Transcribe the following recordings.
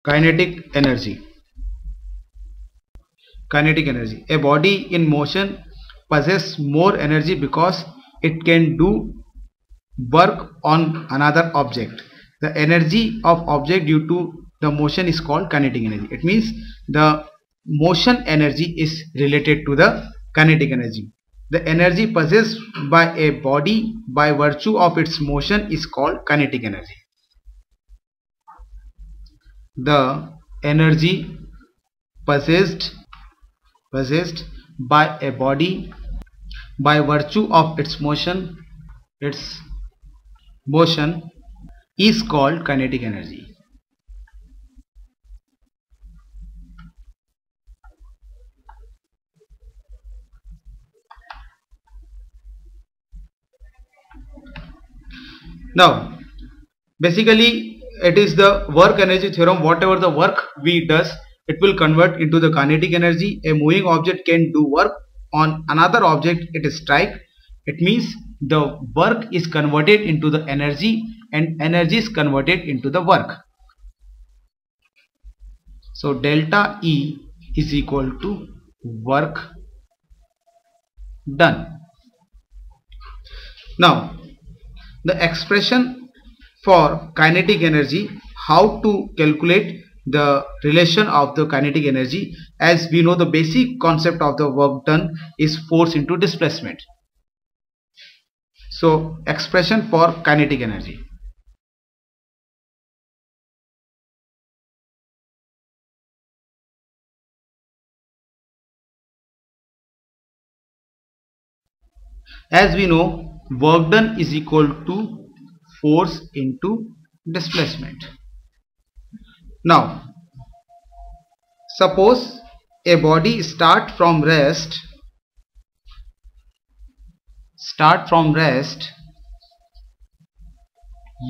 Kinetic energy. Kinetic energy. A body in motion possesses more energy because it can do work on another object. The energy of object due to the motion is called kinetic energy. It means the motion energy is related to the kinetic energy. The energy possessed by a body by virtue of its motion is called kinetic energy. The energy possessed by a body by virtue of its motion is called kinetic energy. Now basically it is the work energy theorem. Whatever the work we does, it will convert into the kinetic energy. A moving object can do work on another object it strike. It means the work is converted into the energy and energy is converted into the work. So delta E is equal to work done. Now the expression for kinetic energy, how to calculate the relation of the kinetic energy. As we know, the basic concept of the work done is force into displacement. So expression for kinetic energy. As we know, work done is equal to force into displacement. Now suppose a body start from rest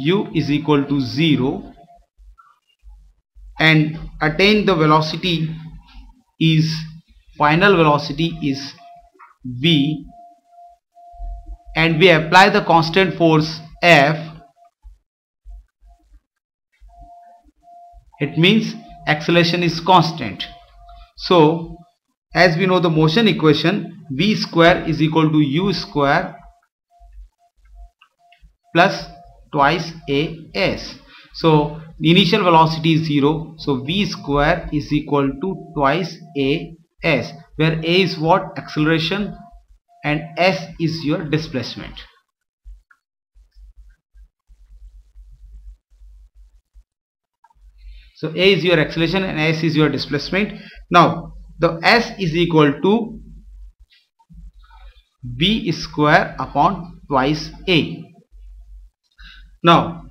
u is equal to 0 and attain the velocity is final velocity is v, and we apply the constant force F. It means acceleration is constant. So as we know the motion equation, v square is equal to u square plus twice as. So the initial velocity is 0, so v square is equal to twice as, where a is what? Acceleration, and s is your displacement. So a is your acceleration and s is your displacement. Now the s is equal to v square upon twice a. Now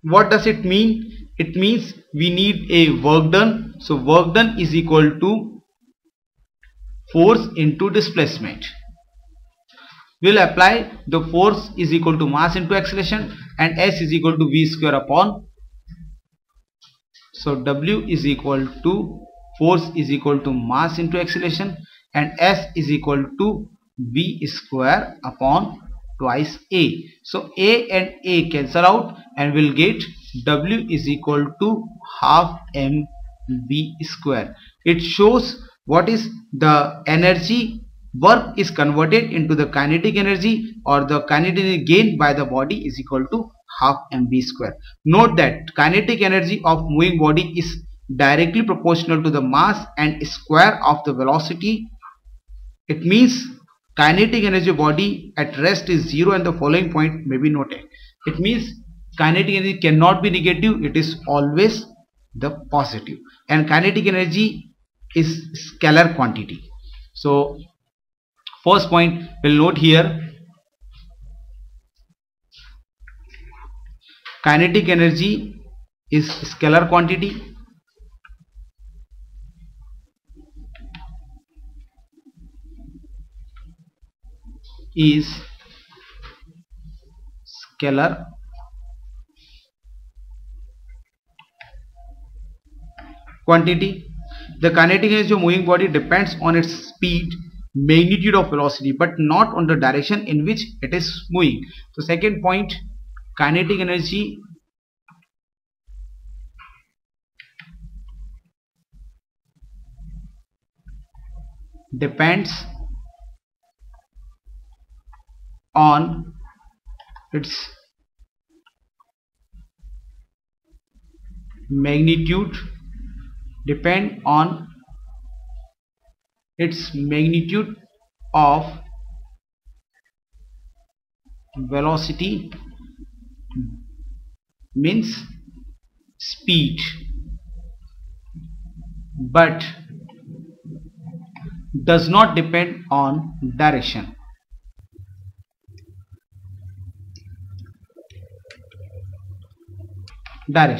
what does it mean? It means we need a work done. So work done is equal to force into displacement. We'll apply the force is equal to mass into acceleration, and s is equal to v square upon. So W is equal to force is equal to mass into acceleration, and s is equal to v square upon twice a. So a and a cancel out and we'll get W is equal to half mv square. It shows what is the energy work is converted into the kinetic energy, or the kinetic energy gained by the body is equal to half mv square. Note that kinetic energy of moving body is directly proportional to the mass and square of the velocity. It means kinetic energy of body at rest is 0 and the following point may be noted. It means kinetic energy cannot be negative, it is always the positive, and kinetic energy is scalar quantity. So first point we'll note here, kinetic energy is scalar quantity. Is scalar quantity. The kinetic energy of moving body depends on its speed, magnitude of velocity, but not on the direction in which it is moving. So second point, kinetic energy depends on its magnitude, depend on its magnitude of velocity means speed, but does not depend on direction. Let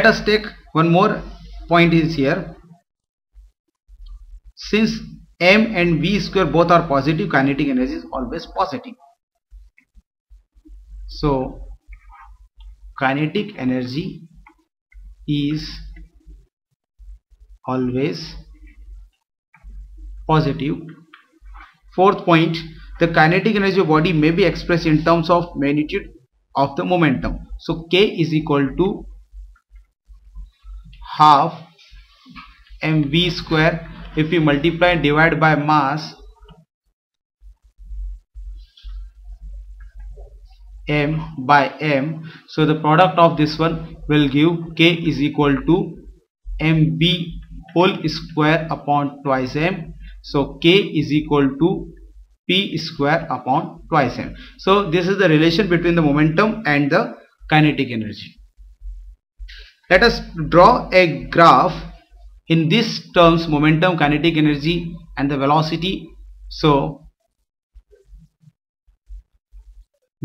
us take one more point is here. Since m and v square both are positive, kinetic energy is always positive. So kinetic energy is always positive. Fourth point, the kinetic energy of body may be expressed in terms of magnitude of the momentum. So K is equal to half mv square. If we multiply and divide by mass, m by m, so the product of this one will give K is equal to mv whole square upon twice m. So K is equal to p square upon twice m. So this is the relation between the momentum and the kinetic energy. Let us draw a graph in these terms: momentum, kinetic energy and the velocity. So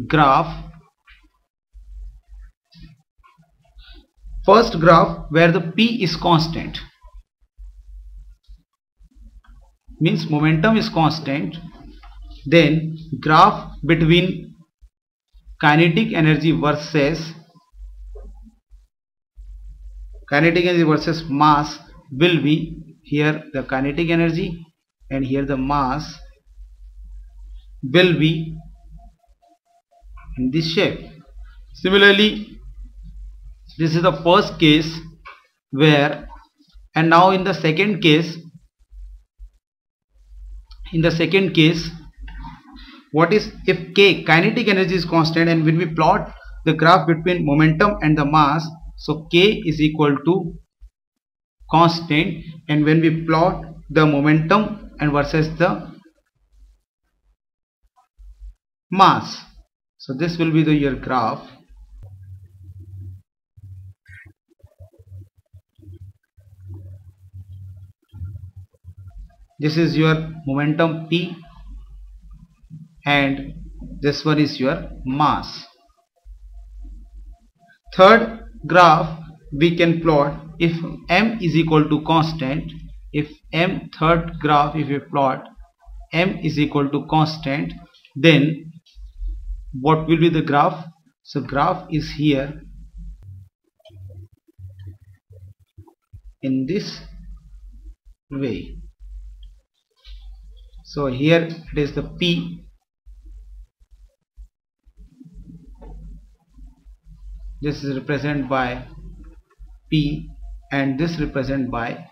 graph, first graph where the p is constant, means momentum is constant. Then graph between kinetic energy versus mass will be here the kinetic energy and here the mass will be in this shape. Similarly, this is the first case where, and now in the second case, what is if K, kinetic energy, is constant, and when we plot the graph between momentum and the mass, so K is equal to constant, and when we plot the momentum and versus the mass, so this will be your graph. This is your momentum P and this one is your mass. Third graph we can plot if m is equal to constant. If third graph, if we plot m is equal to constant, then what will be the graph? So graph is here in this way. So here it is the P, this is represented by P, and this represented by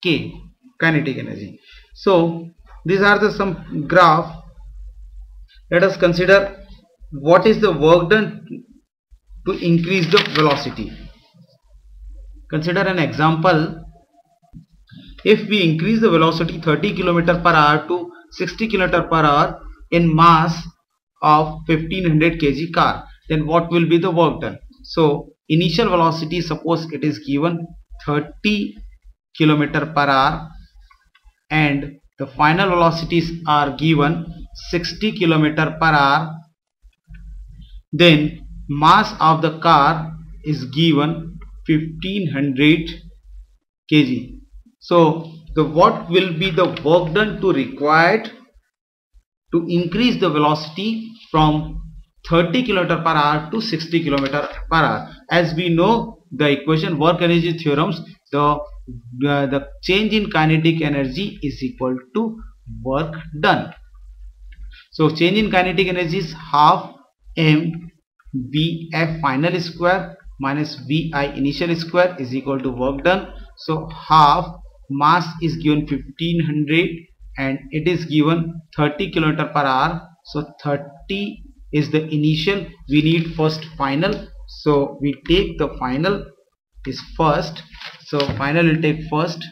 K, kinetic energy. So these are the some graph. Let us consider what is the work done to increase the velocity. Consider an example. If we increase the velocity 30 km per hour to 60 km per hour in mass of 1500 kg car, then what will be the work done? So initial velocity, suppose it is given 30 km per hour and the final velocities are given 60 km per hour, then mass of the car is given 1500 kg. So what will be the work done to required to increase the velocity from 30 km per hour to 60 km per hour? As we know the equation work energy theorems, the change in kinetic energy is equal to work done. So change in kinetic energy is half m Vf final square minus Vi initial square is equal to work done. So half mass is given 1500 and it is given 30 km per hour. So 30 is the initial, we need first final, so we take the final is first. So final will take first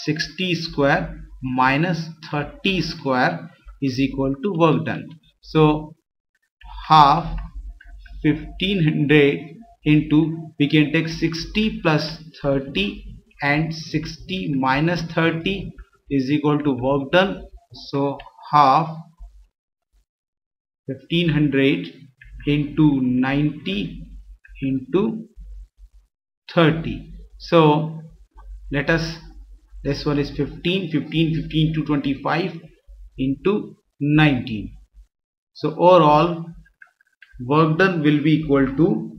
60 square minus 30 square is equal to work done. So half 1500 into, we can take 60 plus 30 and 60 minus 30 is equal to work done. So half 1500 into 90 into 30. So let us, this one is 15 to 25 into 19. So overall work done will be equal to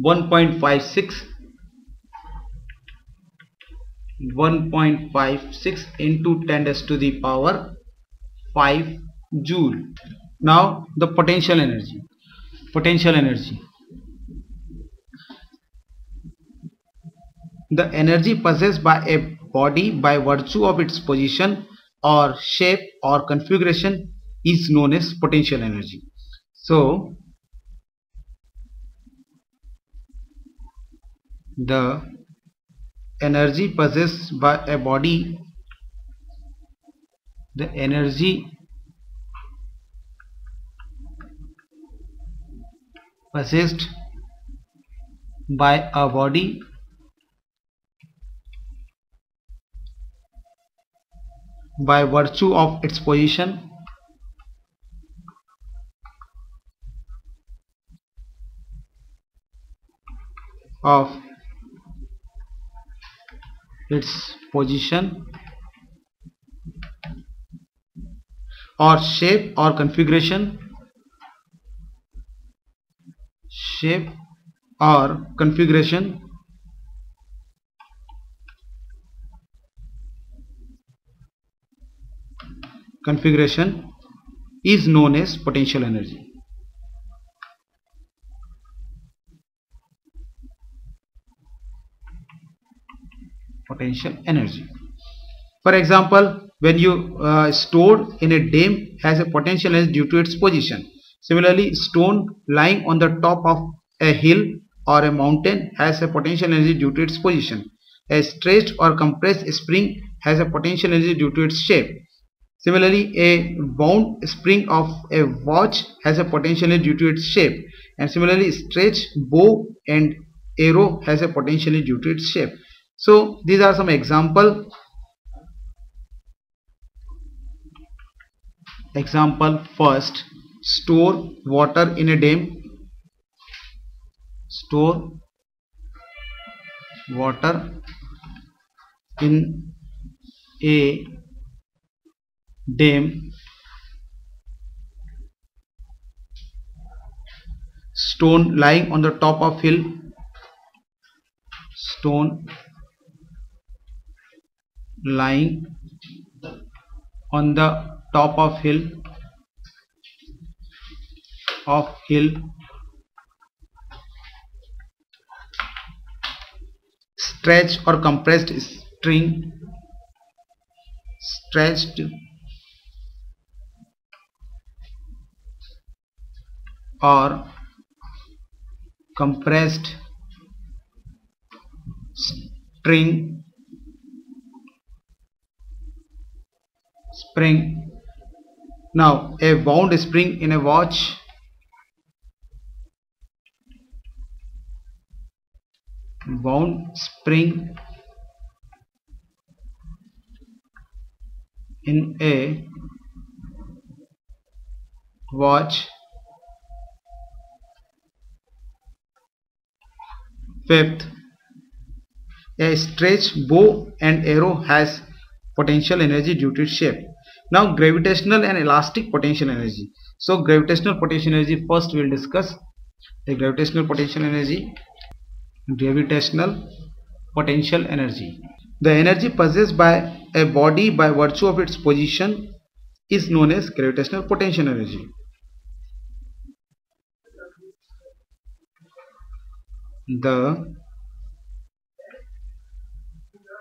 1.56 into 10 raised to the power 5 joule. Now the potential energy. The energy possessed by a body by virtue of its position or shape or configuration is known as potential energy. So the energy possessed by a body, the energy possessed by a body by virtue of its position of its position or shape or configuration is known as potential energy. For example, when you stored in a dam has a potential energy due to its position. Similarly, stone lying on the top of a hill or a mountain has a potential energy due to its position. A stretched or compressed spring has a potential energy due to its shape. Similarly, a wound spring of a watch has a potential energy due to its shape. And similarly, stretched bow and arrow has a potential energy due to its shape. So these are some example first, store water in a dam. Store water in a dam. Stone lying on the top of hill. Stone lying on the top of hill stretched or compressed string, stretched or compressed spring. Now a wound spring in a watch. Wound spring in a watch. Fifth, a stretched bow and arrow has potential energy due to its shape. Now gravitational and elastic potential energy. So gravitational potential energy, first we will discuss the gravitational potential energy. The energy possessed by a body by virtue of its position is known as gravitational potential energy. The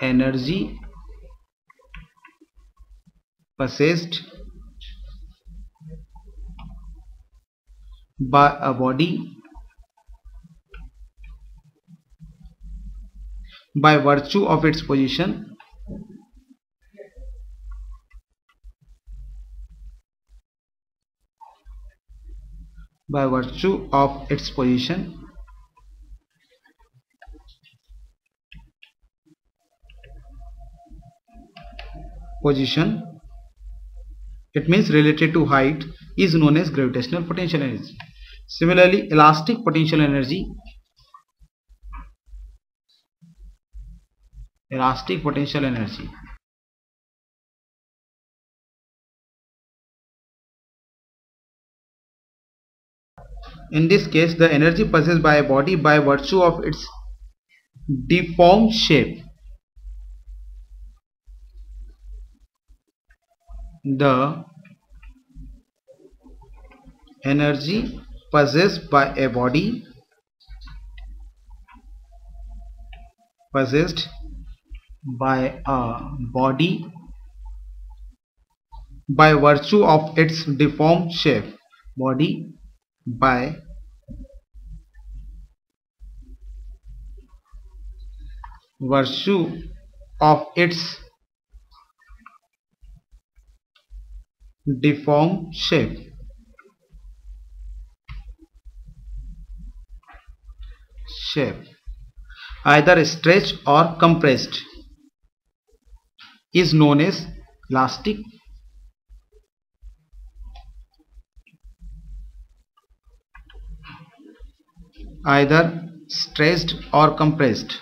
energy possessed by a body by virtue of its position by virtue of its position, it means related to height, is known as gravitational potential energy. Similarly, elastic potential energy, in this case the energy possessed by a body by virtue of its deformed shape. The energy possessed by a body by virtue of its deformed shape, body by virtue of its deformed shape, either stretched or compressed, is known as elastic either stretched or compressed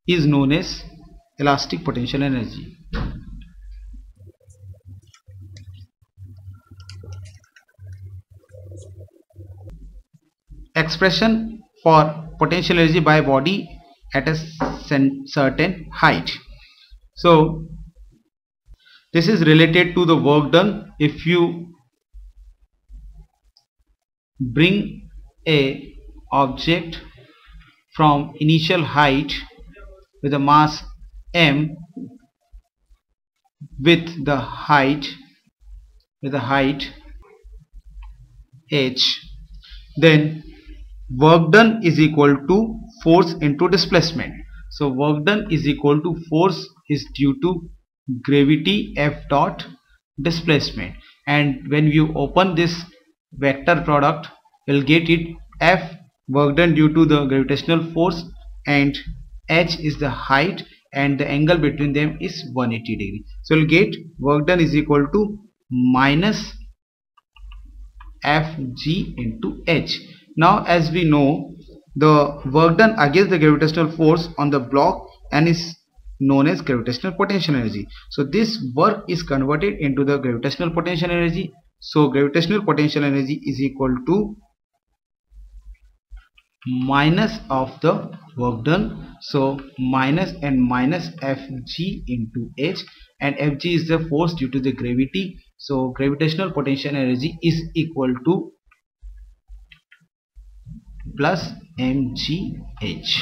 is known as elastic potential energy. Expression for potential energy by body at a certain height. So this is related to the work done. If you bring a object from initial height with a mass m with the height h, then work done is equal to force into displacement. So work done is equal to force is due to gravity F dot displacement, and when you open this vector product you'll get it F work done due to the gravitational force and h is the height and the angle between them is 180 degree. So you'll get work done is equal to minus Fg into h. Now as we know, the work done against the gravitational force on the block and is known as gravitational potential energy. So this work is converted into the gravitational potential energy. So gravitational potential energy is equal to minus of the work done. So minus and minus Fg into h, and Fg is the force due to the gravity. So gravitational potential energy is equal to plus mgh.